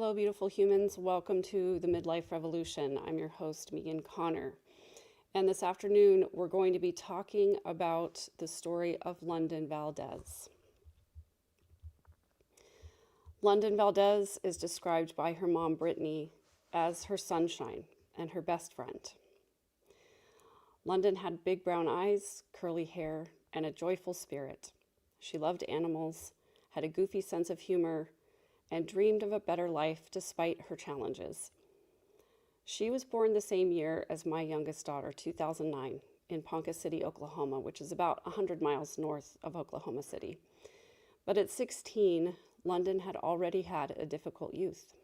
Hello, beautiful humans. Welcome to the Midlife Revolution. I'm your host, Megan Connor. And this afternoon, we're going to be talking about the story of London Valdez. London Valdez is described by her mom, Brittany, as her sunshine and her best friend. London had big brown eyes, curly hair, and a joyful spirit. She loved animals, had a goofy sense of humor, and dreamed of a better life despite her challenges. She was born the same year as my youngest daughter, 2009, in Ponca City, Oklahoma, which is about 100 miles north of Oklahoma City. But at 16, London had already had a difficult youth.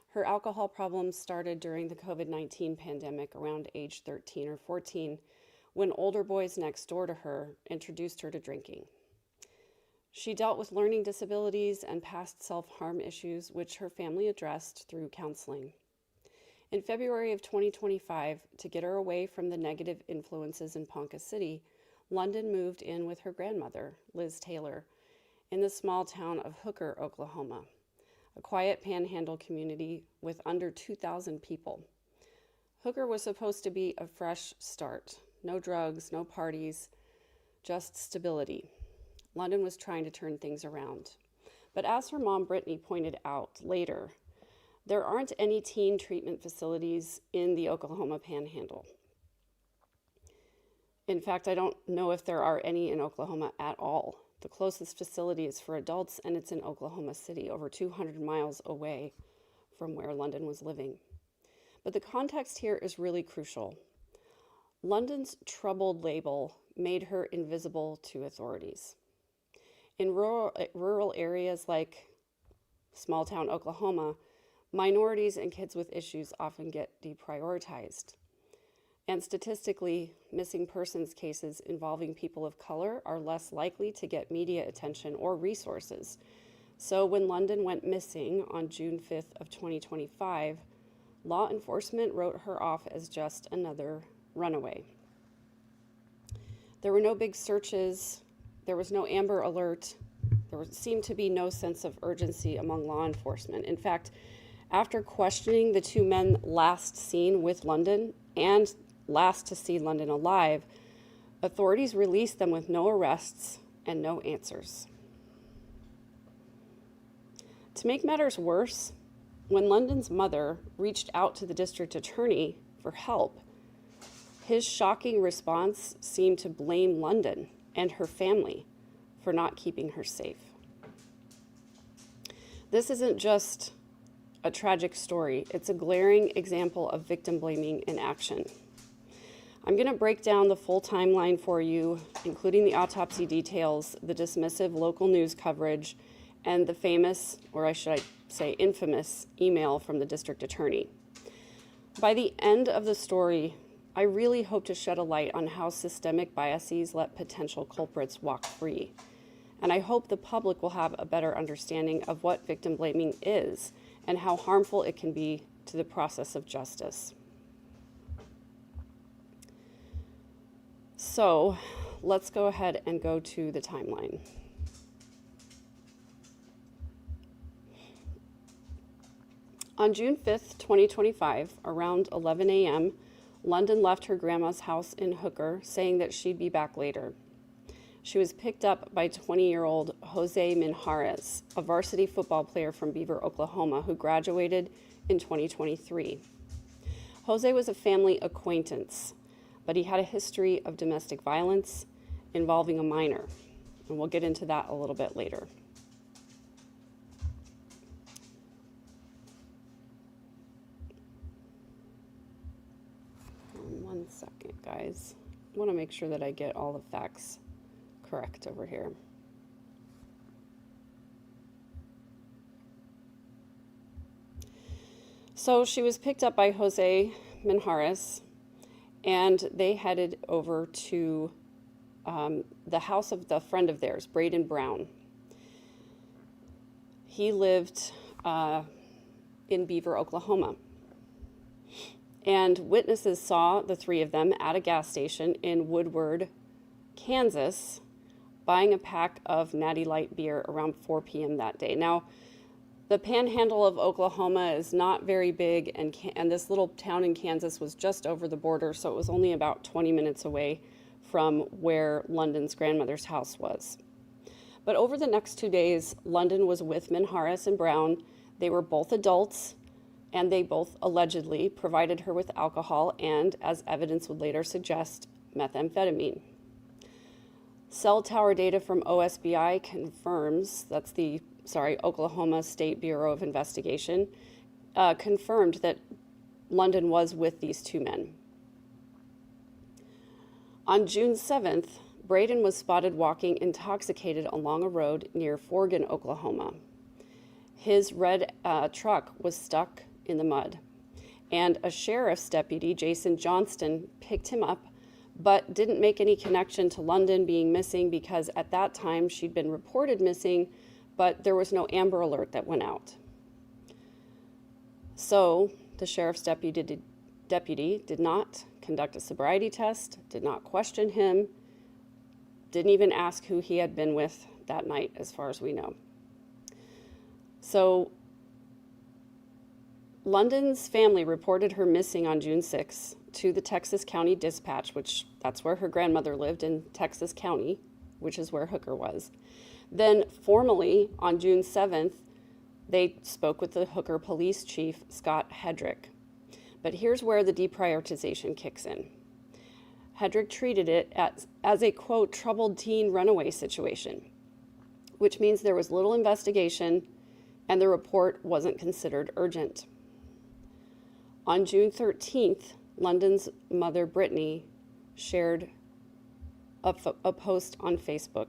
Her alcohol problems started during the COVID-19 pandemic around age 13 or 14, when older boys next door to her introduced her to drinking. She dealt with learning disabilities and past self-harm issues, which her family addressed through counseling. In February of 2025, to get her away from the negative influences in Ponca City, London moved in with her grandmother, Liz Taylor, in the small town of Hooker, Oklahoma, a quiet panhandle community with under 2,000 people. Hooker was supposed to be a fresh start. No drugs, no parties, just stability. London was trying to turn things around. But as her mom, Brittany, pointed out later, there aren't any teen treatment facilities in the Oklahoma Panhandle. In fact, I don't know if there are any in Oklahoma at all. The closest facility is for adults, and it's in Oklahoma City, over 200 miles away from where London was living. But the context here is really crucial. London's troubled label made her invisible to authorities. In rural areas like small town Oklahoma, minorities and kids with issues often get deprioritized. And statistically, missing persons cases involving people of color are less likely to get media attention or resources. So when London went missing on June 5th of 2025, law enforcement wrote her off as just another runaway. There were no big searches. There was no Amber Alert. There seemed to be no sense of urgency among law enforcement. In fact, after questioning the two men last seen with London and last to see London alive, authorities released them with no arrests and no answers. To make matters worse, when London's mother reached out to the district attorney for help, his shocking response seemed to blame London and her family for not keeping her safe. This isn't just a tragic story, it's a glaring example of victim blaming in action. I'm going to break down the full timeline for you, including the autopsy details, the dismissive local news coverage, and the famous, or I should say infamous, email from the district attorney. By the end of the story, I really hope to shed a light on how systemic biases let potential culprits walk free. And I hope the public will have a better understanding of what victim blaming is and how harmful it can be to the process of justice. So let's go ahead and go to the timeline. On June 5th, 2025, around 11 a.m., London left her grandma's house in Hooker, saying that she'd be back later. She was picked up by 20-year-old Jose Minjares, a varsity football player from Beaver, Oklahoma, who graduated in 2023. Jose was a family acquaintance, but he had a history of domestic violence involving a minor, and we'll get into that a little bit later. One second, guys. I want to make sure that I get all the facts correct over here. So she was picked up by Jose Minjares, and they headed over to the house of the friend of theirs, Braden Brown. He lived in Beaver, Oklahoma. And witnesses saw the three of them at a gas station in Woodward, Kansas, buying a pack of Natty Light beer around 4 p.m. that day. Now, The panhandle of Oklahoma is not very big, and this little town in Kansas was just over the border, so it was only about 20 minutes away from where London's grandmother's house was. But over the next 2 days, London was with Minharis and Brown. They were both adults, and they both allegedly provided her with alcohol and, as evidence would later suggest, methamphetamine. Cell tower data from OSBI confirms, that's the Oklahoma State Bureau of Investigation, confirmed that London was with these two men. On June 7th, Braden was spotted walking intoxicated along a road near Forgan, Oklahoma. His red truck was stuck in the mud, and a sheriff's deputy, Jason Johnston, picked him up, but didn't make any connection to London being missing because at that time she'd been reported missing, but there was no Amber Alert that went out. So the sheriff's deputy did not conduct a sobriety test, did not question him, didn't even ask who he had been with that night, as far as we know. So London's family reported her missing on June 6th to the Texas County Dispatch, which that's where her grandmother lived, in Texas County, which is where Hooker was. Then formally on June 7th, they spoke with the Hooker police chief, Scott Hedrick. But here's where the deprioritization kicks in. Hedrick treated it as a, quote, troubled teen runaway situation, which means there was little investigation and the report wasn't considered urgent. On June 13th, London's mother, Brittany, shared a post on Facebook.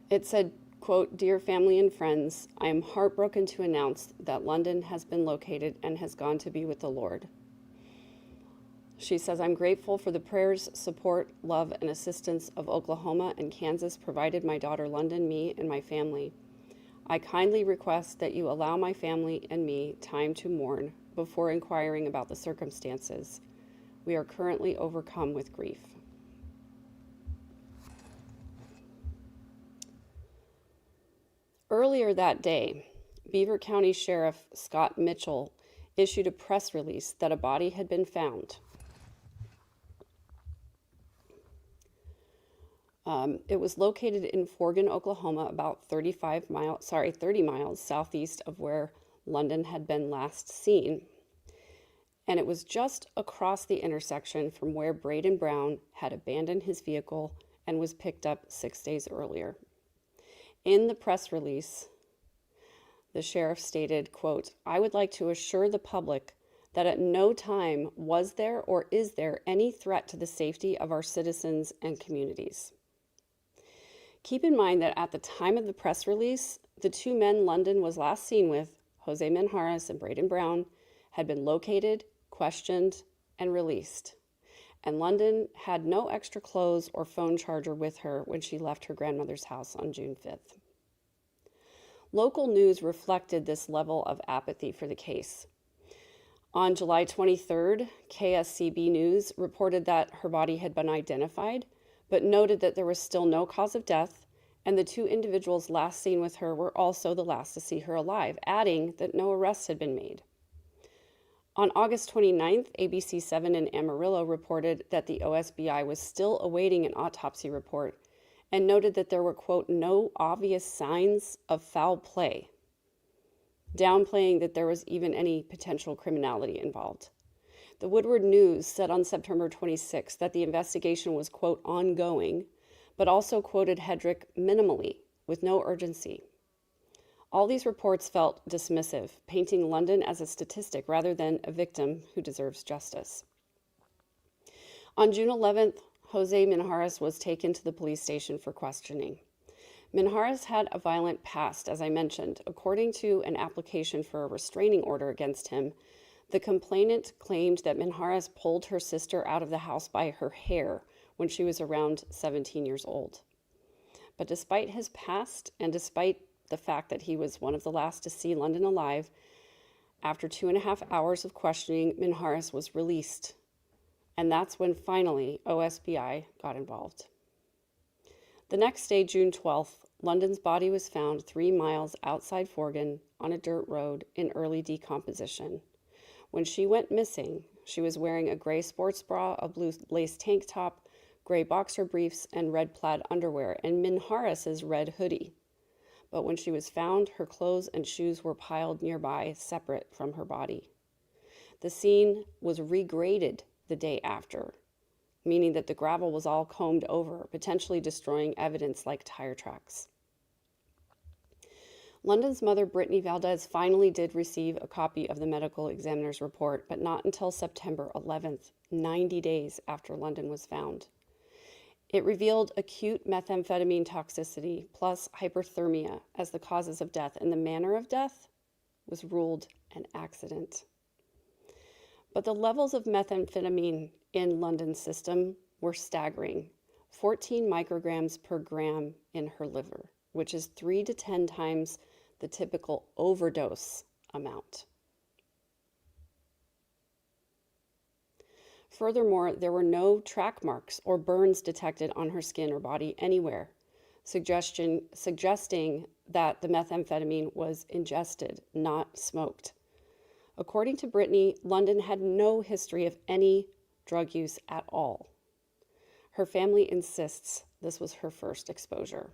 It said, quote, "Dear family and friends, I am heartbroken to announce that London has been located and has gone to be with the Lord." She says, "I'm grateful for the prayers, support, love, and assistance of Oklahoma and Kansas provided my daughter London, me, and my family. I kindly request that you allow my family and me time to mourn before inquiring about the circumstances. We are currently overcome with grief." Earlier that day, Beaver County Sheriff Scott Mitchell issued a press release that a body had been found. It was located in Forgan, Oklahoma, about 30 miles southeast of where London had been last seen. And it was just across the intersection from where Braden Brown had abandoned his vehicle and was picked up 6 days earlier. In the press release, the sheriff stated, quote, "I would like to assure the public that at no time was there or is there any threat to the safety of our citizens and communities." Keep in mind that at the time of the press release, the two men London was last seen with, Jose Minharis and Braden Brown, had been located, questioned, and released. And London had no extra clothes or phone charger with her when she left her grandmother's house on June 5th. Local news reflected this level of apathy for the case. On July 23rd, KSCB News reported that her body had been identified, but noted that there was still no cause of death, and the two individuals last seen with her were also the last to see her alive, adding that no arrests had been made. On August 29th, ABC7 in Amarillo reported that the OSBI was still awaiting an autopsy report and noted that there were, quote, "no obvious signs of foul play," downplaying that there was even any potential criminality involved. The Woodward News said on September 26 that the investigation was, quote, "ongoing," but also quoted Hedrick minimally, with no urgency. All these reports felt dismissive, painting London as a statistic rather than a victim who deserves justice. On June 11th, Jose Minharis was taken to the police station for questioning. Minharis had a violent past, as I mentioned. According to an application for a restraining order against him, the complainant claimed that Minharis pulled her sister out of the house by her hair when she was around 17 years old. But despite his past, and despite the fact that he was one of the last to see London alive, after 2.5 hours of questioning, Minharis was released. And that's when finally OSBI got involved. The next day, June 12th, London's body was found 3 miles outside Forgan on a dirt road in early decomposition. When she went missing, she was wearing a gray sports bra, a blue lace tank top, gray boxer briefs, and red plaid underwear, and Minharis's red hoodie. But when she was found, her clothes and shoes were piled nearby, separate from her body. The scene was regraded the day after, meaning that the gravel was all combed over, potentially destroying evidence like tire tracks. London's mother, Brittany Valdez, finally did receive a copy of the medical examiner's report, but not until September 11th, 90 days after London was found. It revealed acute methamphetamine toxicity plus hyperthermia as the causes of death, and the manner of death was ruled an accident. But the levels of methamphetamine in London's system were staggering, 14 micrograms per gram in her liver, which is 3 to 10 times the typical overdose amount. Furthermore, there were no track marks or burns detected on her skin or body anywhere, suggesting that the methamphetamine was ingested, not smoked. According to Brittany, London had no history of any drug use at all. Her family insists this was her first exposure.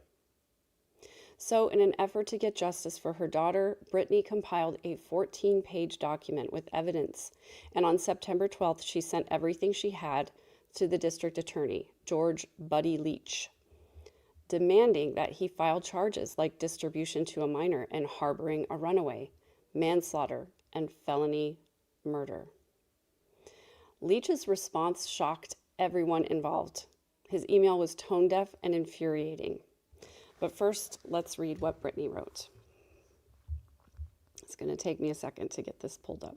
So, in an effort to get justice for her daughter, Brittany compiled a 14-page document with evidence, and on September 12th, she sent everything she had to the district attorney, George Buddy Leach, demanding that he file charges like distribution to a minor and harboring a runaway, manslaughter, and felony murder. Leach's response shocked everyone involved. His email was tone-deaf and infuriating. But first, let's read what Brittany wrote. It's going to take me a second to get this pulled up.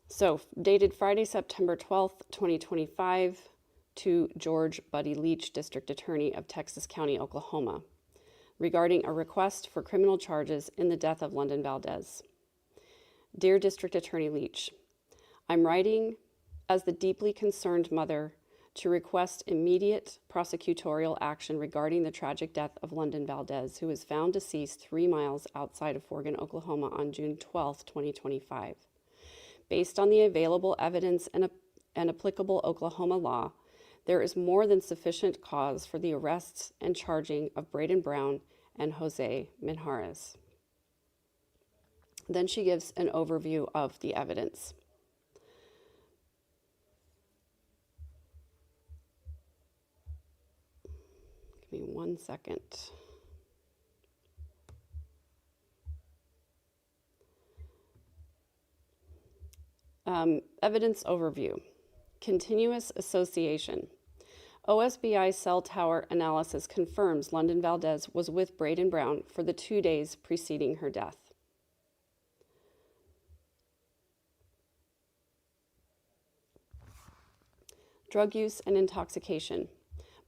So, dated Friday, September 12th, 2025, to George Buddy Leach, District Attorney of Texas County, Oklahoma, regarding a request for criminal charges in the death of London Valdez. Dear District Attorney Leach, I'm writing as the deeply concerned mother to request immediate prosecutorial action regarding the tragic death of London Valdez, who was found deceased 3 miles outside of Forgan, Oklahoma on June 12, 2025. Based on the available evidence and applicable Oklahoma law, there is more than sufficient cause for the arrests and charging of Braden Brown and Jose Minhares. Then she gives an overview of the evidence. Give me 1 second. Evidence overview. Continuous association. OSBI cell tower analysis confirms London Valdez was with Braden Brown for the 2 days preceding her death. Drug use and intoxication.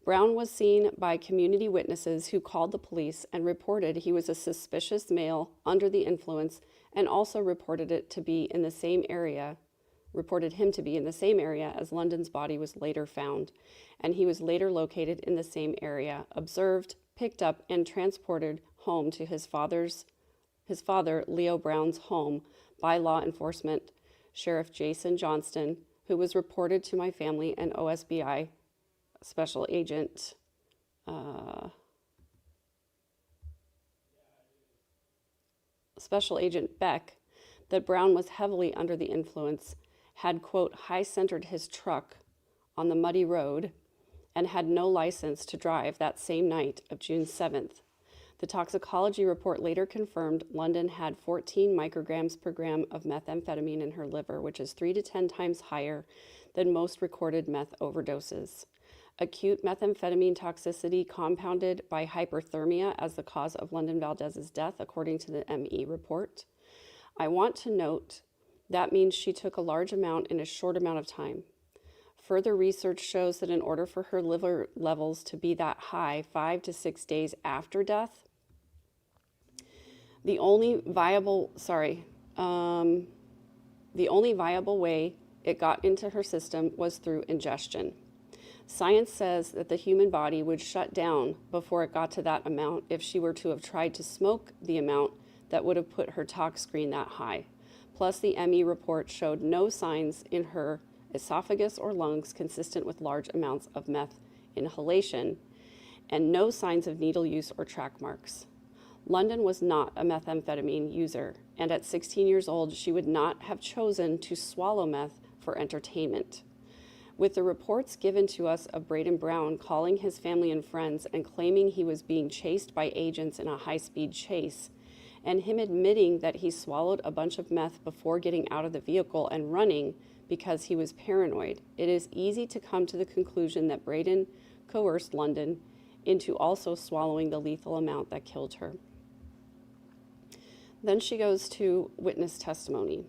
Brown was seen by community witnesses who called the police and reported he was a suspicious male under the influence, and also reported him to be in the same area as London's body was later found, and he was later located in the same area, observed, picked up, and transported home to his father, Leo Brown's home, by law enforcement Sheriff Jason Johnston, who was reported to my family and OSBI Special Agent Beck that Brown was heavily under the influence, had, quote, high-centered his truck on the muddy road, and had no license to drive that same night of June 7th. The toxicology report later confirmed London had 14 micrograms per gram of methamphetamine in her liver, which is 3 to 10 times higher than most recorded meth overdoses. Acute methamphetamine toxicity compounded by hyperthermia as the cause of London Valdez's death, according to the ME report. I want to note that means she took a large amount in a short amount of time. Further research shows that in order for her liver levels to be that high 5 to 6 days after death, the only viable way it got into her system was through ingestion. Science says that the human body would shut down before it got to that amount if she were to have tried to smoke the amount that would have put her tox screen that high. Plus, the ME report showed no signs in her esophagus or lungs consistent with large amounts of meth inhalation, and no signs of needle use or track marks. London was not a methamphetamine user, and at 16 years old, she would not have chosen to swallow meth for entertainment. With the reports given to us of Braden Brown calling his family and friends and claiming he was being chased by agents in a high-speed chase, and him admitting that he swallowed a bunch of meth before getting out of the vehicle and running because he was paranoid, it is easy to come to the conclusion that Braden coerced London into also swallowing the lethal amount that killed her. Then she goes to witness testimony.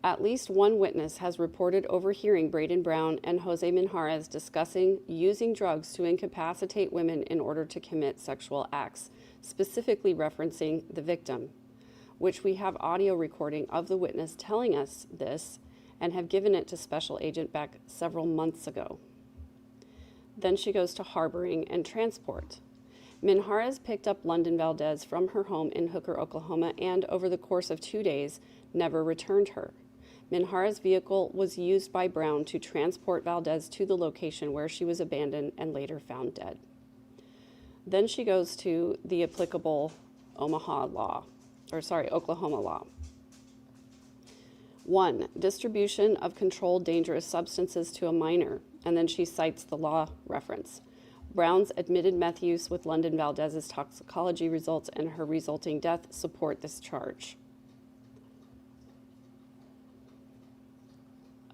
At least one witness has reported overhearing Braden Brown and Jose Minjarez discussing using drugs to incapacitate women in order to commit sexual acts, specifically referencing the victim, which we have audio recording of the witness telling us this and have given it to Special Agent Beck several months ago. Then she goes to harboring and transport. Minjarez picked up London Valdez from her home in Hooker, Oklahoma, and over the course of 2 days, never returned her. Minjarez's vehicle was used by Brown to transport Valdez to the location where she was abandoned and later found dead. Then she goes to the applicable Oklahoma law. 1. Distribution of controlled dangerous substances to a minor, and then she cites the law reference. Brown's admitted meth use with London Valdez's toxicology results and her resulting death support this charge.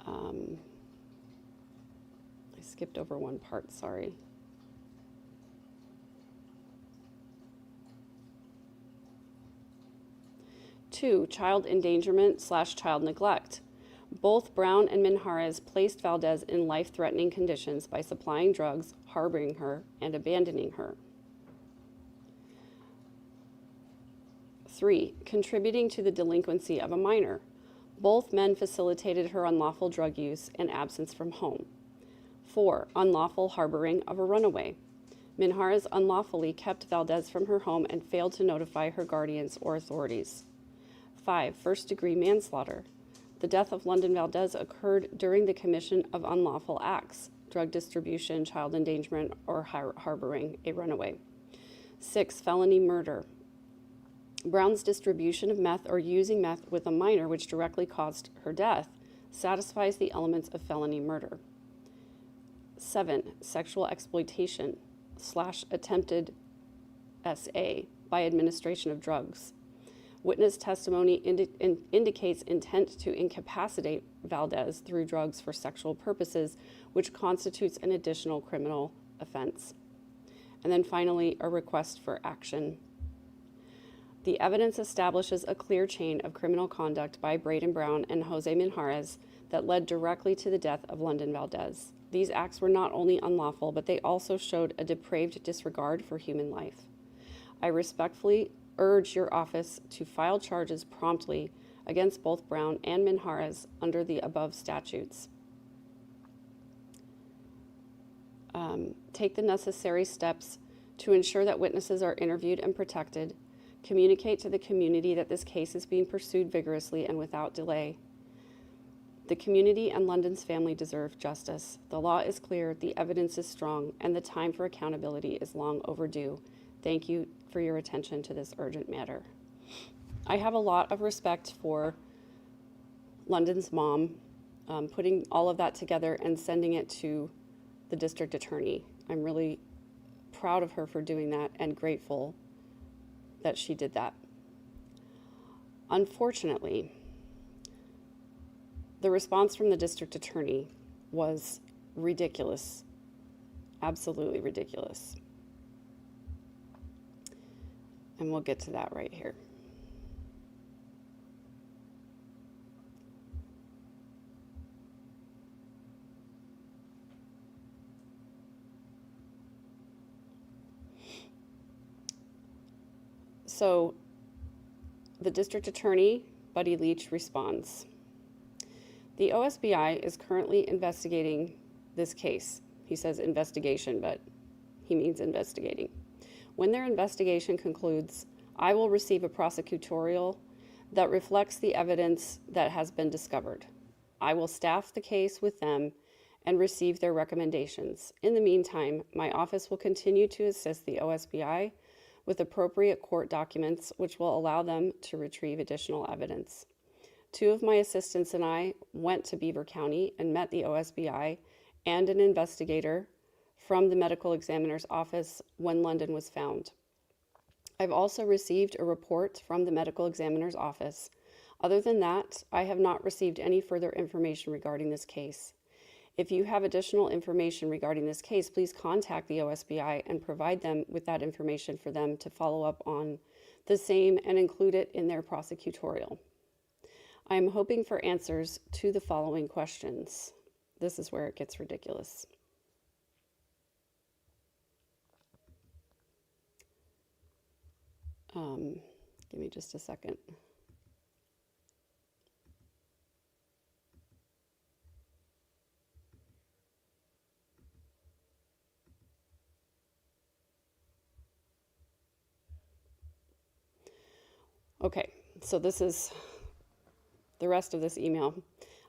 I skipped over one part, sorry. Two, child endangerment / child neglect. Both Brown and Minjarez placed Valdez in life-threatening conditions by supplying drugs, harboring her, and abandoning her. 3, contributing to the delinquency of a minor. Both men facilitated her unlawful drug use and absence from home. 4, unlawful harboring of a runaway. Minjarez unlawfully kept Valdez from her home and failed to notify her guardians or authorities. 5, first-degree manslaughter. The death of London Valdez occurred during the commission of unlawful acts, drug distribution, child endangerment, or harboring a runaway. 6, felony murder. Brown's distribution of meth or using meth with a minor which directly caused her death satisfies the elements of felony murder. 7, sexual exploitation / attempted SA by administration of drugs. Witness testimony indicates intent to incapacitate Valdez through drugs for sexual purposes, which constitutes an additional criminal offense. And then finally, a request for action. The evidence establishes a clear chain of criminal conduct by Braden Brown and Jose Minjarez that led directly to the death of London Valdez. These acts were not only unlawful, but they also showed a depraved disregard for human life. I respectfully urge your office to file charges promptly against both Brown and Minjarez under the above statutes. Take the necessary steps to ensure that witnesses are interviewed and protected. Communicate to the community that this case is being pursued vigorously and without delay. The community and London's family deserve justice. The law is clear, the evidence is strong, and the time for accountability is long overdue. Thank you for your attention to this urgent matter. I have a lot of respect for London's mom putting all of that together and sending it to the district attorney. I'm really proud of her for doing that and grateful that she did that. Unfortunately, the response from the district attorney was ridiculous, absolutely ridiculous. And we'll get to that right here. So the district attorney, Buddy Leach, responds. The OSBI is currently investigating this case. He says investigation, but he means investigating. When their investigation concludes, I will receive a prosecutorial that reflects the evidence that has been discovered. I will staff the case with them and receive their recommendations. In the meantime, my office will continue to assist the OSBI with appropriate court documents, which will allow them to retrieve additional evidence. 2 of my assistants and I went to Beaver County and met the OSBI and an investigator from the medical examiner's office when London was found. I've also received a report from the medical examiner's office. Other than that, I have not received any further information regarding this case. If you have additional information regarding this case, please contact the OSBI and provide them with that information for them to follow up on the same and include it in their prosecutorial. I am hoping for answers to the following questions. This is where it gets ridiculous. Give me just a second. Okay, so this is the rest of this email.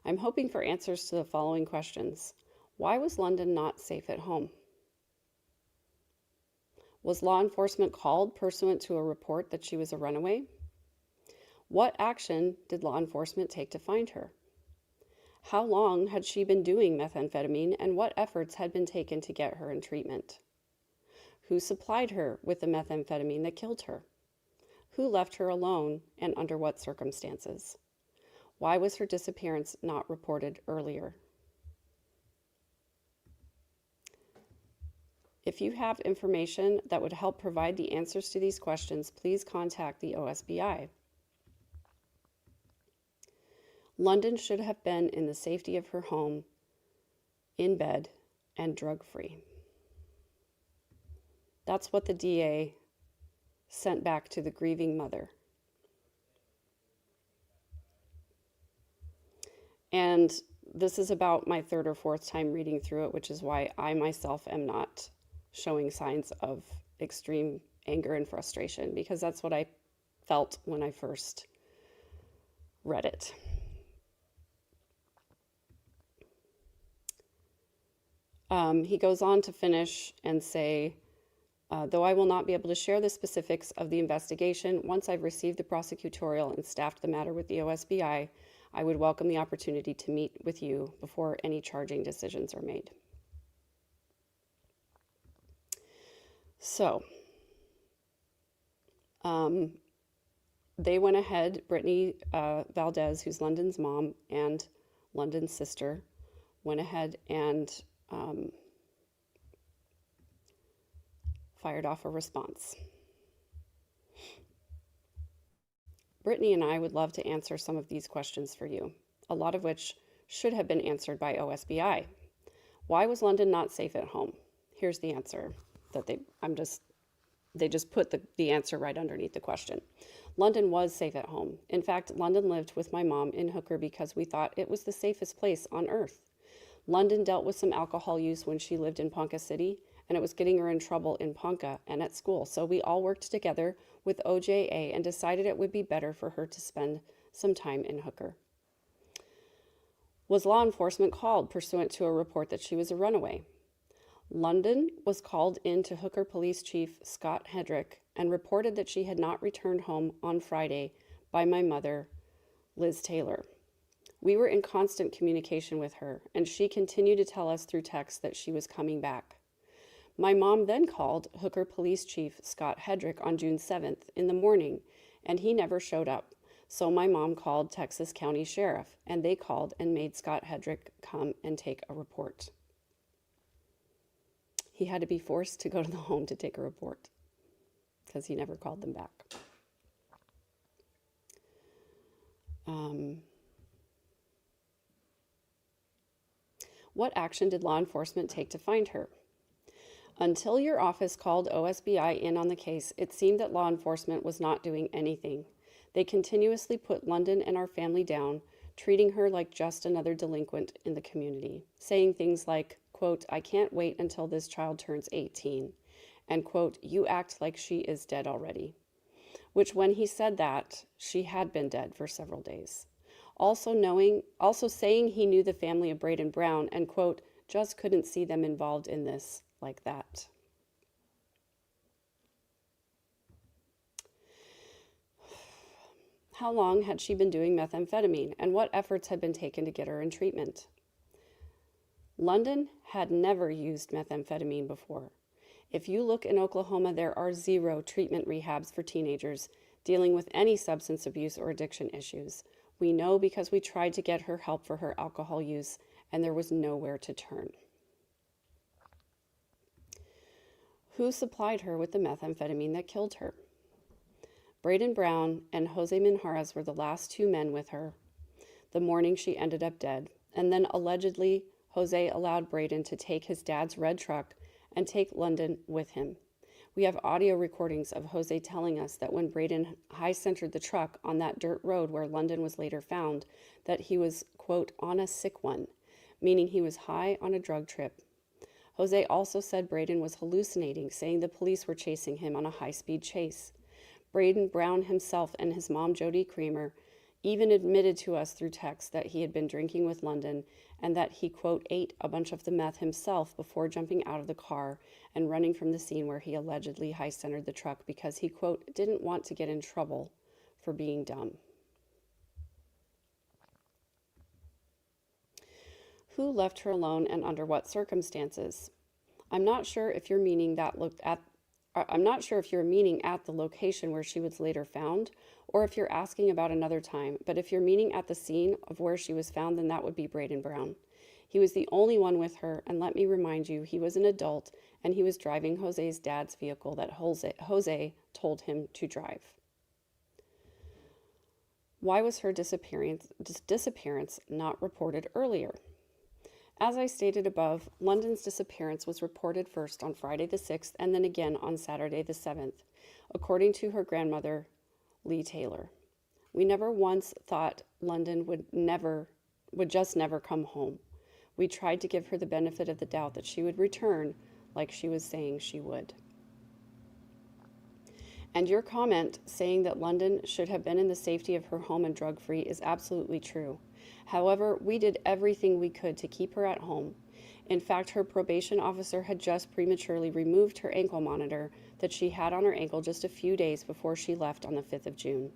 I'm hoping for answers to the following questions. Why was London not safe at home? Was law enforcement called pursuant to a report that she was a runaway? What action did law enforcement take to find her? How long had she been doing methamphetamine, and what efforts had been taken to get her in treatment? Who supplied her with the methamphetamine that killed her? Who left her alone, and under what circumstances? Why was her disappearance not reported earlier? If you have information that would help provide the answers to these questions, please contact the OSBI. London should have been in the safety of her home, in bed, and drug-free. That's what the DA sent back to the grieving mother. And this is about my 3rd or 4th time reading through it, which is why I myself am not showing signs of extreme anger and frustration, because that's what I felt when I first read it. He goes on to finish and say, though I will not be able to share the specifics of the investigation, once I've received the prosecutorial and staffed the matter with the OSBI, I would welcome the opportunity to meet with you before any charging decisions are made. So, they went ahead, Brittany Valdez, who's London's mom, and London's sister, went ahead and fired off a response. Brittany and I would love to answer some of these questions for you, a lot of which should have been answered by OSBI. Why was London not safe at home? Here's the answer that they just put the answer right underneath the question. London was safe at home. In fact, London lived with my mom in Hooker because we thought it was the safest place on earth. London dealt with some alcohol use when she lived in Ponca City, and it was getting her in trouble in Ponca and at school. So we all worked together with OJA and decided it would be better for her to spend some time in Hooker. Was law enforcement called pursuant to a report that she was a runaway? London was called in to Hooker Police Chief Scott Hedrick and reported that she had not returned home on Friday by my mother, Liz Taylor. We were in constant communication with her, and she continued to tell us through text that she was coming back. My mom then called Hooker Police Chief Scott Hedrick on June 7th in the morning, and he never showed up. So my mom called Texas County Sheriff, and they called and made Scott Hedrick come and take a report. He had to be forced to go to the home to take a report because he never called them back. What action did law enforcement take to find her? Until your office called OSBI in on the case, it seemed that law enforcement was not doing anything. They continuously put London and our family down, treating her like just another delinquent in the community, saying things like, quote, "I can't wait until this child turns 18," and, quote, "You act like she is dead already," which when he said that, she had been dead for several days. Also saying he knew the family of Braden Brown and, quote, "just couldn't see them involved in this like that." How long had she been doing methamphetamine, and what efforts had been taken to get her in treatment? London had never used methamphetamine before. If you look in Oklahoma, there are 0 treatment rehabs for teenagers dealing with any substance abuse or addiction issues. We know because we tried to get her help for her alcohol use, and there was nowhere to turn. Who supplied her with the methamphetamine that killed her? Braden Brown and Jose Minjares were the last 2 men with her the morning she ended up dead, and then allegedly Jose allowed Braden to take his dad's red truck and take London with him. We have audio recordings of Jose telling us that when Braden high-centered the truck on that dirt road where London was later found, that he was, quote, "on a sick one," meaning he was high on a drug trip. Jose also said Braden was hallucinating, saying the police were chasing him on a high-speed chase. Braden Brown himself and his mom, Jody Creamer, even admitted to us through text that he had been drinking with London and that he, quote, "ate a bunch of the meth himself before jumping out of the car and running from the scene where he allegedly high-centered the truck because he, quote, "didn't want to get in trouble for being dumb." Who left her alone and under what circumstances? I'm not sure if you're meaning at the location where she was later found, or if you're asking about another time, but if you're meaning at the scene of where she was found, then that would be Braden Brown. He was the only one with her, and let me remind you, he was an adult, and he was driving Jose's dad's vehicle that Jose told him to drive. Why was her disappearance not reported earlier? As I stated above, London's disappearance was reported first on Friday the 6th and then again on Saturday the 7th, according to her grandmother, Lee Taylor. We never once thought London would just never come home. We tried to give her the benefit of the doubt that she would return like she was saying she would. And your comment saying that London should have been in the safety of her home and drug-free is absolutely true. However, we did everything we could to keep her at home. In fact, her probation officer had just prematurely removed her ankle monitor that she had on her ankle just a few days before she left on the 5th of June.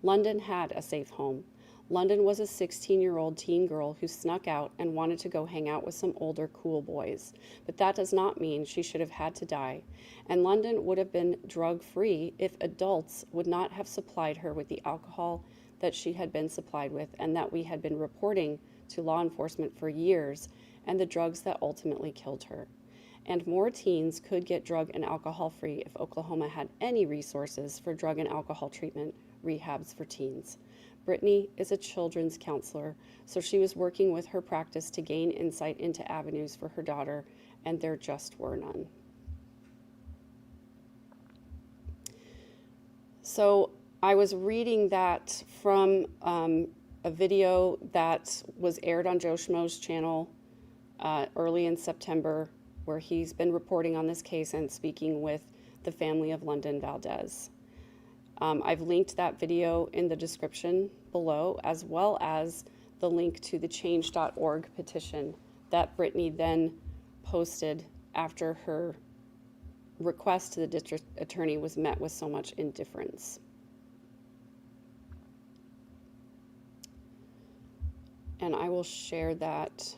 London had a safe home. London was a 16-year-old teen girl who snuck out and wanted to go hang out with some older, cool boys. But that does not mean she should have had to die. And London would have been drug-free if adults would not have supplied her with the alcohol that she had been supplied with and that we had been reporting to law enforcement for years, and the drugs that ultimately killed her. And more teens could get drug and alcohol free if Oklahoma had any resources for drug and alcohol treatment rehabs for teens. Brittany is a children's counselor, so she was working with her practice to gain insight into avenues for her daughter, and there just were none. So I was reading that from a video that was aired on Joe Schmo's channel early in September, where he's been reporting on this case and speaking with the family of London Valdez. I've linked that video in the description below, as well as the link to the change.org petition that Brittany then posted after her request to the district attorney was met with so much indifference. And I will share that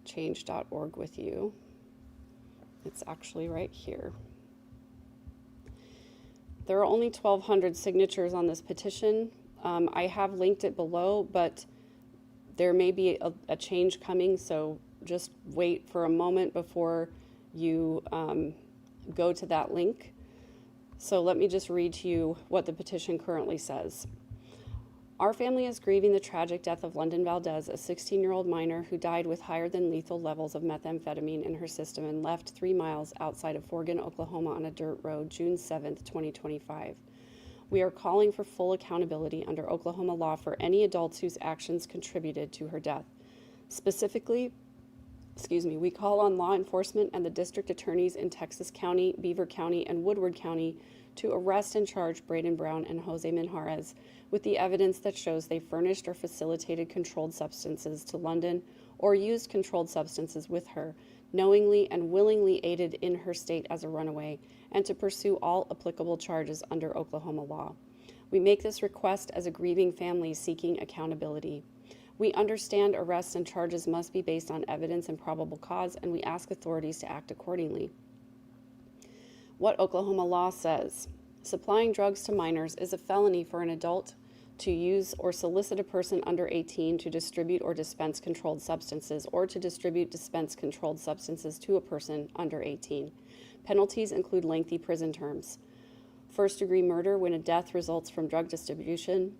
change.org with you. It's actually right here. There are only 1,200 signatures on this petition. I have linked it below, but there may be a change coming, so just wait for a moment before you go to that link. So let me just read to you what the petition currently says. Our family is grieving the tragic death of London Valdez, a 16-year-old minor who died with higher than lethal levels of methamphetamine in her system and left 3 miles outside of Forgan, Oklahoma on a dirt road, June 7th, 2025. We are calling for full accountability under Oklahoma law for any adults whose actions contributed to her death. Specifically, we call on law enforcement and the district attorneys in Texas County, Beaver County, and Woodward County to arrest and charge Braden Brown and Jose Minjarez with the evidence that shows they furnished or facilitated controlled substances to London or used controlled substances with her, knowingly and willingly aided in her state as a runaway, and to pursue all applicable charges under Oklahoma law. We make this request as a grieving family seeking accountability. We understand arrests and charges must be based on evidence and probable cause, and we ask authorities to act accordingly. What Oklahoma law says: supplying drugs to minors is a felony for an adult to use or solicit a person under 18 to distribute or dispense controlled substances, or to dispense controlled substances to a person under 18. Penalties include lengthy prison terms. First-degree murder when a death results from drug distribution.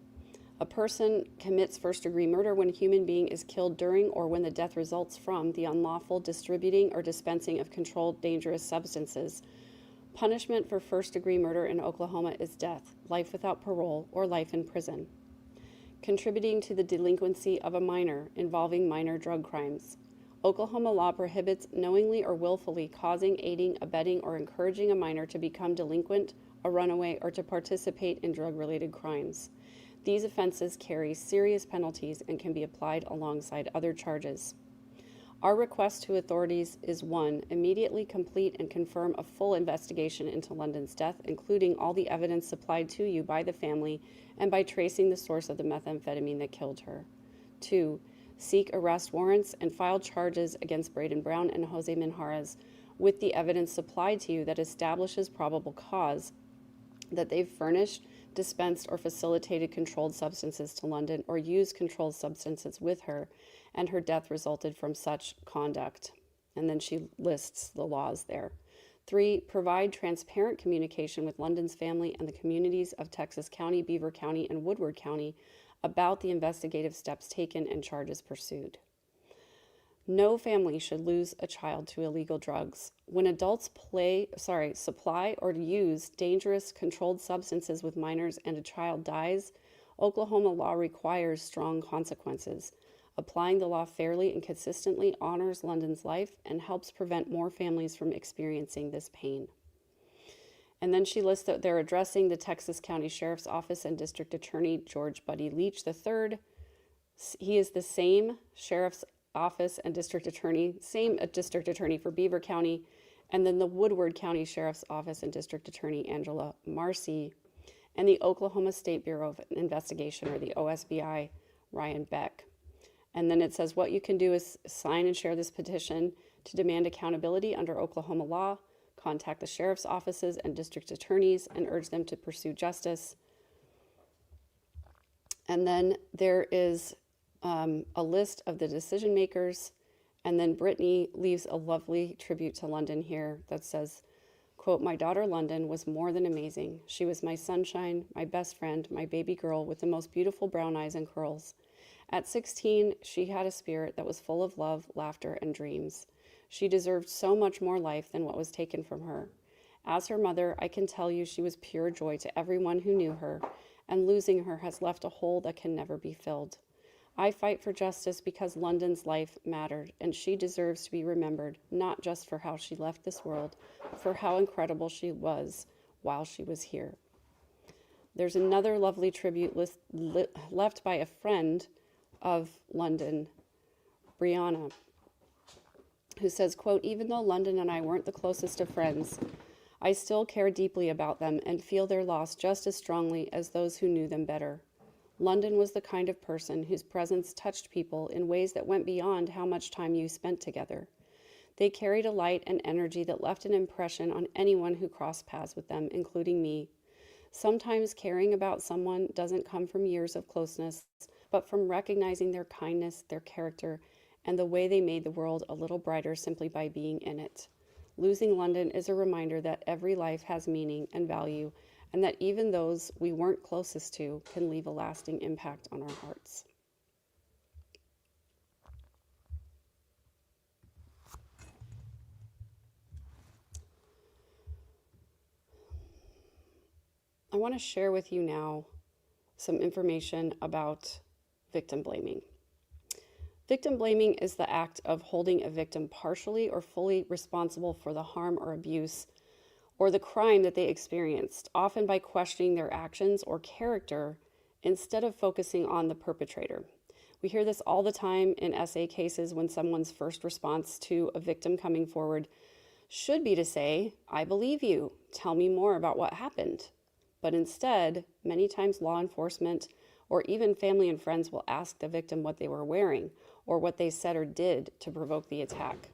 A person commits first-degree murder when a human being is killed during or when the death results from the unlawful distributing or dispensing of controlled dangerous substances. Punishment for first-degree murder in Oklahoma is death, life without parole, or life in prison. Contributing to the delinquency of a minor involving minor drug crimes. Oklahoma law prohibits knowingly or willfully causing, aiding, abetting, or encouraging a minor to become delinquent, a runaway, or to participate in drug-related crimes. These offenses carry serious penalties and can be applied alongside other charges. Our request to authorities is 1. Immediately complete and confirm a full investigation into London's death, including all the evidence supplied to you by the family and by tracing the source of the methamphetamine that killed her. 2. Seek arrest warrants and file charges against Braden Brown and Jose Minjarez with the evidence supplied to you that establishes probable cause that they've furnished, dispensed, or facilitated controlled substances to London or used controlled substances with her, and her death resulted from such conduct. And then she lists the laws there. 3, provide transparent communication with London's family and the communities of Texas County, Beaver County, and Woodward County about the investigative steps taken and charges pursued. No family should lose a child to illegal drugs. When adults supply or use dangerous controlled substances with minors and a child dies, Oklahoma law requires strong consequences. Applying the law fairly and consistently honors London's life and helps prevent more families from experiencing this pain. And then she lists that they're addressing the Texas County Sheriff's Office and District Attorney George Buddy Leach III. He is the same Sheriff's Office and District Attorney, same District Attorney for Beaver County, and then the Woodward County Sheriff's Office and District Attorney Angela Marcy, and the Oklahoma State Bureau of Investigation, or the OSBI, Ryan Beck. And then it says what you can do is sign and share this petition to demand accountability under Oklahoma law, contact the sheriff's offices and district attorneys and urge them to pursue justice. And then there is a list of the decision makers. And then Brittany leaves a lovely tribute to London here that says, quote, "My daughter London was more than amazing. She was my sunshine, my best friend, my baby girl with the most beautiful brown eyes and curls. At 16, she had a spirit that was full of love, laughter, and dreams. She deserved so much more life than what was taken from her. As her mother, I can tell you she was pure joy to everyone who knew her, and losing her has left a hole that can never be filled. I fight for justice because London's life mattered, and she deserves to be remembered, not just for how she left this world, but for how incredible she was while she was here." There's another lovely tribute left by a friend of London, Brianna, who says, quote, "Even though London and I weren't the closest of friends, I still care deeply about them and feel their loss just as strongly as those who knew them better. London was the kind of person whose presence touched people in ways that went beyond how much time you spent together. They carried a light and energy that left an impression on anyone who crossed paths with them, including me. Sometimes caring about someone doesn't come from years of closeness, but from recognizing their kindness, their character, and the way they made the world a little brighter simply by being in it. Losing London is a reminder that every life has meaning and value, and that even those we weren't closest to can leave a lasting impact on our hearts." I want to share with you now some information about victim blaming. Victim blaming is the act of holding a victim partially or fully responsible for the harm or abuse or the crime that they experienced, often by questioning their actions or character instead of focusing on the perpetrator. We hear this all the time in SA cases when someone's first response to a victim coming forward should be to say, "I believe you, tell me more about what happened." But instead, many times law enforcement or even family and friends will ask the victim what they were wearing or what they said or did to provoke the attack.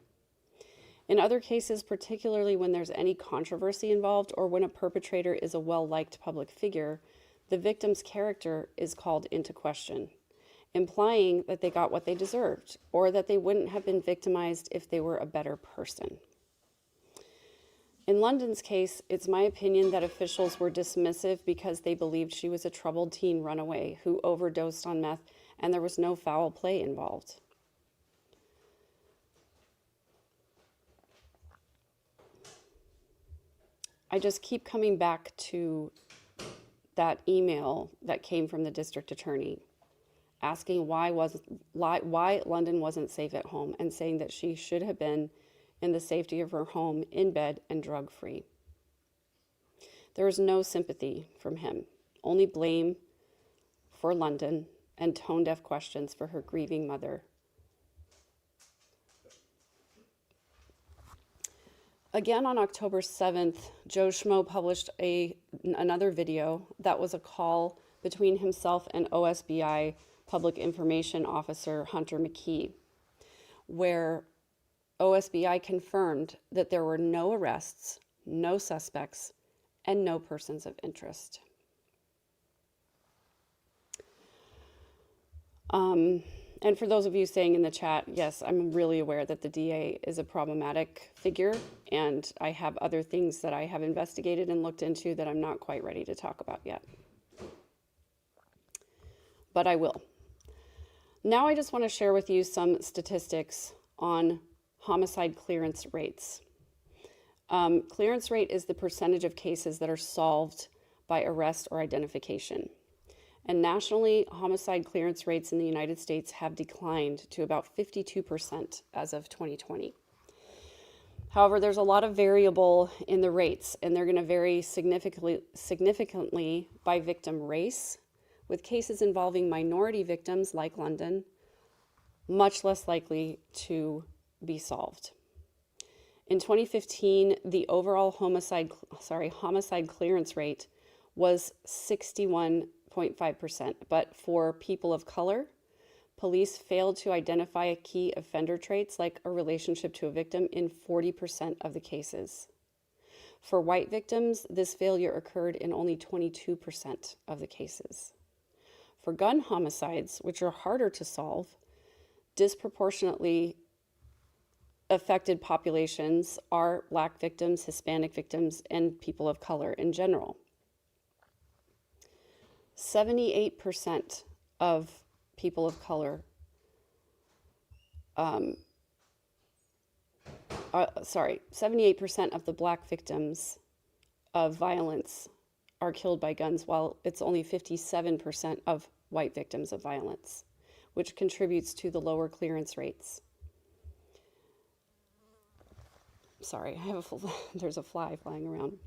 In other cases, particularly when there's any controversy involved or when a perpetrator is a well-liked public figure, the victim's character is called into question, implying that they got what they deserved or that they wouldn't have been victimized if they were a better person. In London's case, it's my opinion that officials were dismissive because they believed she was a troubled teen runaway who overdosed on meth and there was no foul play involved. I just keep coming back to that email that came from the district attorney asking why London wasn't safe at home and saying that she should have been in the safety of her home, in bed, and drug-free. There was no sympathy from him, only blame for London and tone-deaf questions for her grieving mother. Again, on October 7th, Joe Schmo published another video that was a call between himself and OSBI Public Information Officer Hunter McKee, where OSBI confirmed that there were no arrests, no suspects, and no persons of interest. And for those of you saying in the chat, yes, I'm really aware that the DA is a problematic figure, and I have other things that I have investigated and looked into that I'm not quite ready to talk about yet. But I will. Now I just want to share with you some statistics on homicide clearance rates. Clearance rate is the percentage of cases that are solved by arrest or identification. And nationally, homicide clearance rates in the United States have declined to about 52% as of 2020. However, there's a lot of variable in the rates, and they're going to vary significantly by victim race, with cases involving minority victims like London much less likely to be solved. In 2015, the overall homicide clearance rate was 61.5%, but for people of color, police failed to identify key offender traits like a relationship to a victim in 40% of the cases. For white victims, this failure occurred in only 22% of the cases. For gun homicides, which are harder to solve, disproportionately affected populations are Black victims, Hispanic victims, and people of color in general. 78% of people of color, 78% of the Black victims of violence are killed by guns, while it's only 57% of white victims of violence, which contributes to the lower clearance rates. Sorry, there's a fly flying around.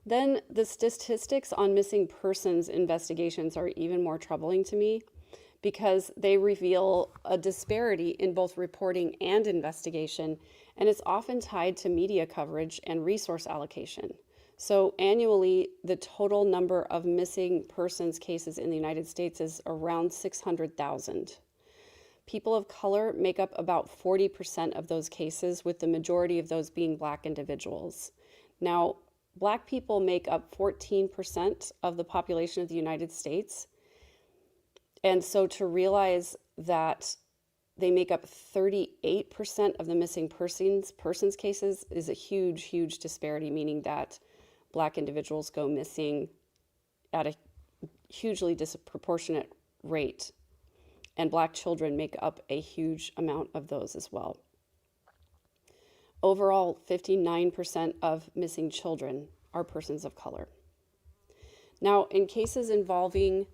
Then the statistics on missing persons investigations are even more troubling to me because they reveal a disparity in both reporting and investigation, and it's often tied to media coverage and resource allocation. So annually, the total number of missing persons cases in the United States is around 600,000. People of color make up about 40% of those cases, with the majority of those being Black individuals. Now, Black people make up 14% of the population of the United States. And so to realize that they make up 38% of the missing persons cases is a huge, huge disparity, meaning that Black individuals go missing at a hugely disproportionate rate. And Black children make up a huge amount of those as well. Overall, 59% of missing children are persons of color. Now, in cases involving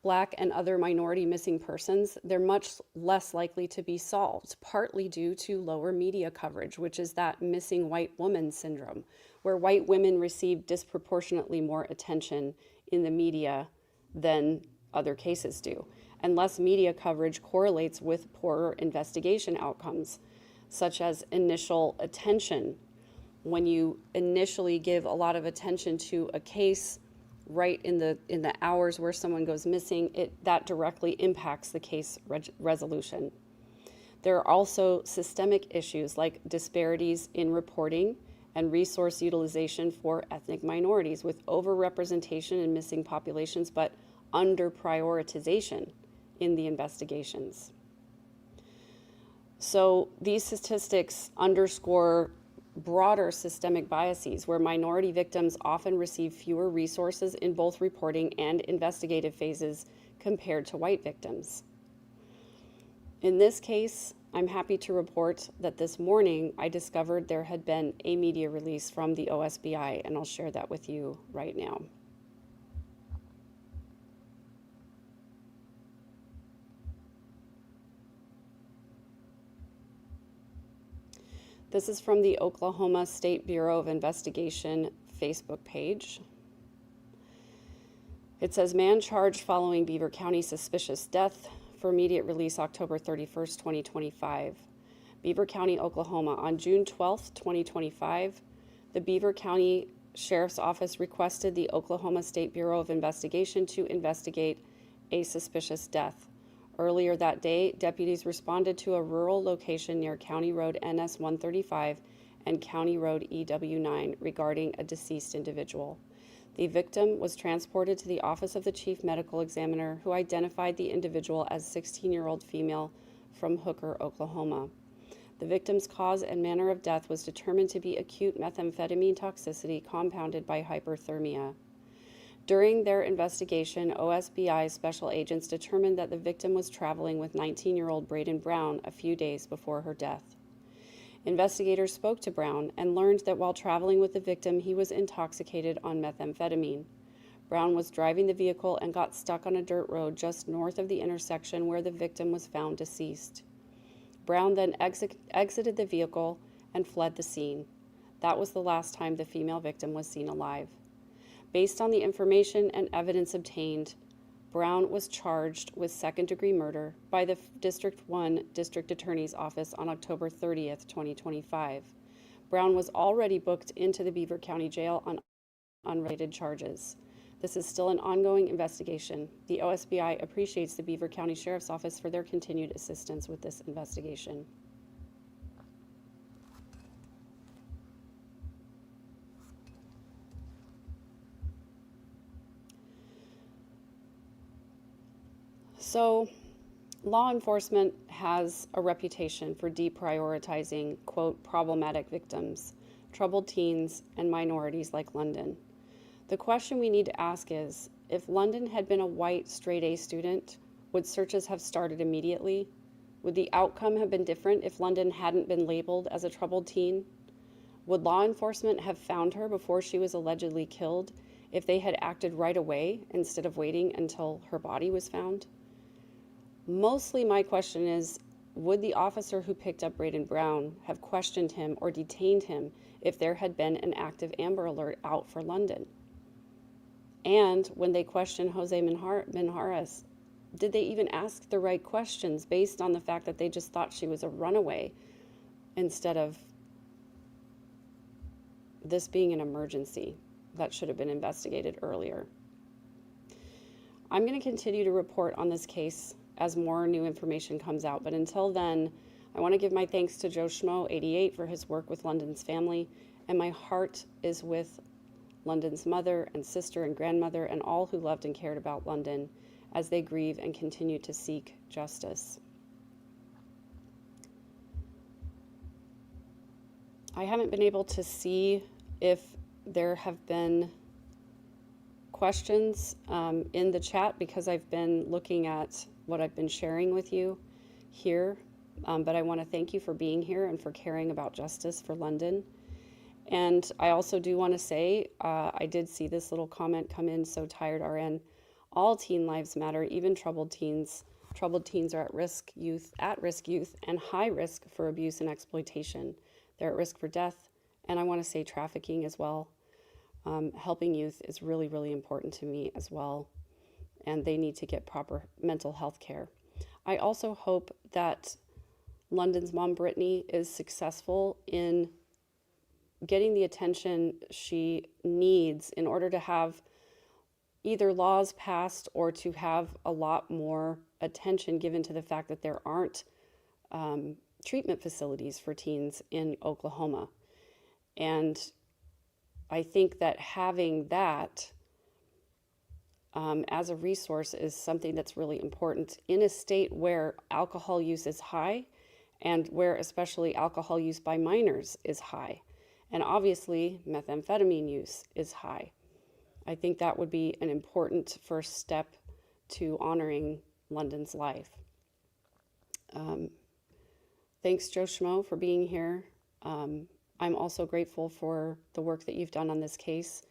Black and other minority missing persons, they're much less likely to be solved, partly due to lower media coverage, which is that missing white woman syndrome, where white women receive disproportionately more attention in the media than other cases do. And less media coverage correlates with poorer investigation outcomes, such as initial attention. When you initially give a lot of attention to a case right in the hours where someone goes missing, that directly impacts the case resolution. There are also systemic issues like disparities in reporting and resource utilization for ethnic minorities, with overrepresentation in missing populations but under prioritization in the investigations. So these statistics underscore broader systemic biases where minority victims often receive fewer resources in both reporting and investigative phases compared to white victims. In this case, I'm happy to report that this morning I discovered there had been a media release from the OSBI, and I'll share that with you right now. This is from the Oklahoma State Bureau of Investigation Facebook page. It says, man charged following Beaver County suspicious death, for immediate release October 31st, 2025. Beaver County, Oklahoma. On June 12th, 2025, the Beaver County Sheriff's Office requested the Oklahoma State Bureau of Investigation to investigate a suspicious death. Earlier that day, deputies responded to a rural location near County Road NS 135 and County Road EW 9 regarding a deceased individual. The victim was transported to the office of the chief medical examiner, who identified the individual as 16-year-old female from Hooker, Oklahoma. The victim's cause and manner of death was determined to be acute methamphetamine toxicity compounded by hyperthermia. During their investigation, OSBI special agents determined that the victim was traveling with 19-year-old Braden Brown a few days before her death. Investigators spoke to Brown and learned that while traveling with the victim, he was intoxicated on methamphetamine. Brown was driving the vehicle and got stuck on a dirt road just north of the intersection where the victim was found deceased. Brown then exited the vehicle and fled the scene. That was the last time the female victim was seen alive. Based on the information and evidence obtained, Brown was charged with second-degree murder by the District 1 District Attorney's Office on October 30th, 2025. Brown was already booked into the Beaver County Jail on unrelated charges. This is still an ongoing investigation. The OSBI appreciates the Beaver County Sheriff's Office for their continued assistance with this investigation. So, law enforcement has a reputation for deprioritizing, quote, problematic victims, troubled teens, and minorities like London. The question we need to ask is, if London had been a white straight-A student, would searches have started immediately? Would the outcome have been different if London hadn't been labeled as a troubled teen? Would law enforcement have found her before she was allegedly killed if they had acted right away instead of waiting until her body was found? Mostly my question is, would the officer who picked up Braden Brown have questioned him or detained him if there had been an active Amber Alert out for London? And when they questioned Jose Minjares, did they even ask the right questions based on the fact that they just thought she was a runaway instead of this being an emergency that should have been investigated earlier? I'm going to continue to report on this case as more new information comes out. But until then, I want to give my thanks to Joe Schmo, 88, for his work with London's family, and my heart is with London's mother and sister and grandmother and all who loved and cared about London as they grieve and continue to seek justice. I haven't been able to see if there have been questions in the chat because I've been looking at what I've been sharing with you here, but I want to thank you for being here and for caring about justice for London. And I also do want to say, I did see this little comment come in, so tired RN. All teen lives matter, even troubled teens. Troubled teens are at-risk youth, and high risk for abuse and exploitation. They're at risk for death, and I want to say trafficking as well. Helping youth is really, really important to me as well, and they need to get proper mental health care. I also hope that London's mom, Brittany, is successful in getting the attention she needs in order to have either laws passed or to have a lot more attention given to the fact that there aren't treatment facilities for teens in Oklahoma. And I think that having that as a resource is something that's really important in a state where alcohol use is high and where especially alcohol use by minors is high. And obviously methamphetamine use is high. I think that would be an important first step to honoring London's life. Thanks, Joe Schmo, for being here. I'm also grateful for the work that you've done on this case.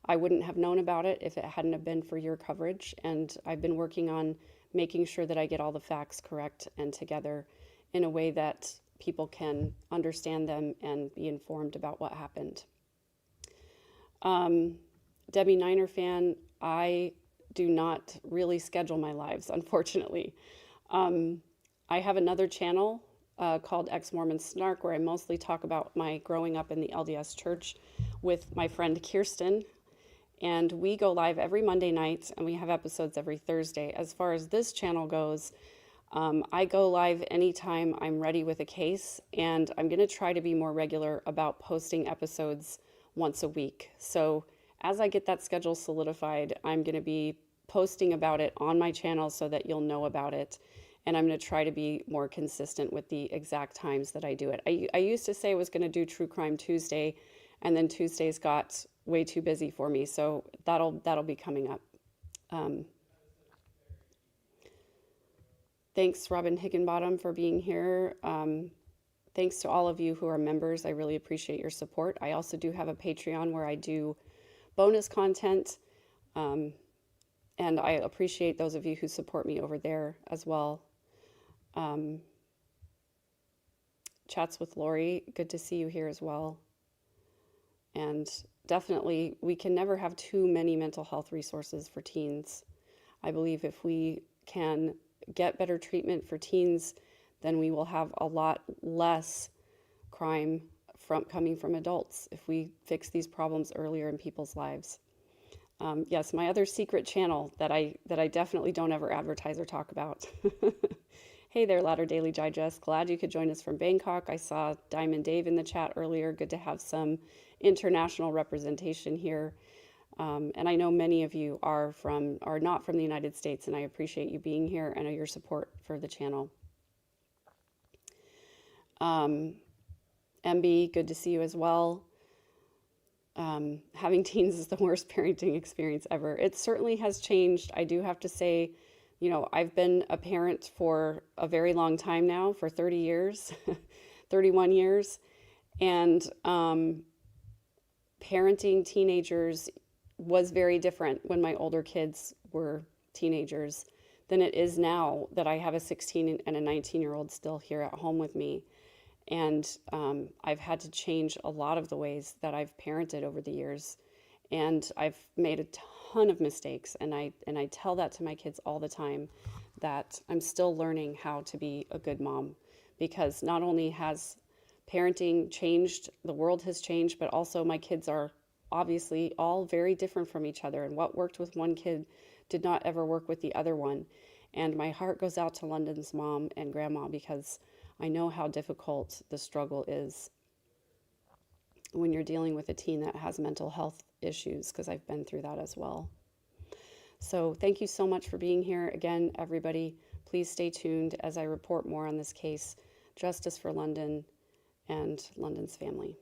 I wouldn't have known about it if it hadn't have been for your coverage, and I've been working on making sure that I get all the facts correct and together in a way that people can understand them and be informed about what happened. Debbie Niner fan, I do not really schedule my lives, unfortunately. I have another channel called Ex-Mormon Snark, where I mostly talk about my growing up in the LDS church with my friend Kirsten. And we go live every Monday night, and we have episodes every Thursday. As far as this channel goes, I go live anytime I'm ready with a case, and I'm going to try to be more regular about posting episodes once a week. So as I get that schedule solidified, I'm going to be posting about it on my channel so that you'll know about it. And I'm going to try to be more consistent with the exact times that I do it. I used to say I was going to do True Crime Tuesday, and then Tuesdays got way too busy for me. So that'll be coming up. Thanks, Robin Higginbottom, for being here. Thanks to all of you who are members. I really appreciate your support. I also do have a Patreon where I do bonus content. And I appreciate those of you who support me over there as well. Chats with Lori, good to see you here as well. And definitely, we can never have too many mental health resources for teens. I believe if we can get better treatment for teens, then we will have a lot less crime coming from adults if we fix these problems earlier in people's lives. Yes, my other secret channel that I definitely don't ever advertise or talk about. Hey there, Latter Daily Digest. Glad you could join us from Bangkok. I saw Diamond Dave in the chat earlier. Good to have some international representation here. And I know many of you are not from the United States, and I appreciate you being here and your support for the channel. MB, good to see you as well. Having teens is the worst parenting experience ever. It certainly has changed. I do have to say, you know, I've been a parent for a very long time now, for 30 years, 31 years. And parenting teenagers was very different when my older kids were teenagers than it is now that I have a 16 and a 19-year-old still here at home with me. And I've had to change a lot of the ways that I've parented over the years. And I've made a ton of mistakes. And I tell that to my kids all the time, that I'm still learning how to be a good mom. Because not only has parenting changed, the world has changed, but also my kids are obviously all very different from each other. And what worked with one kid did not ever work with the other one. And my heart goes out to London's mom and grandma, because I know how difficult the struggle is when you're dealing with a teen that has mental health issues, because I've been through that as well. So thank you so much for being here. Again, everybody, please stay tuned as I report more on this case. Justice for London and London's family.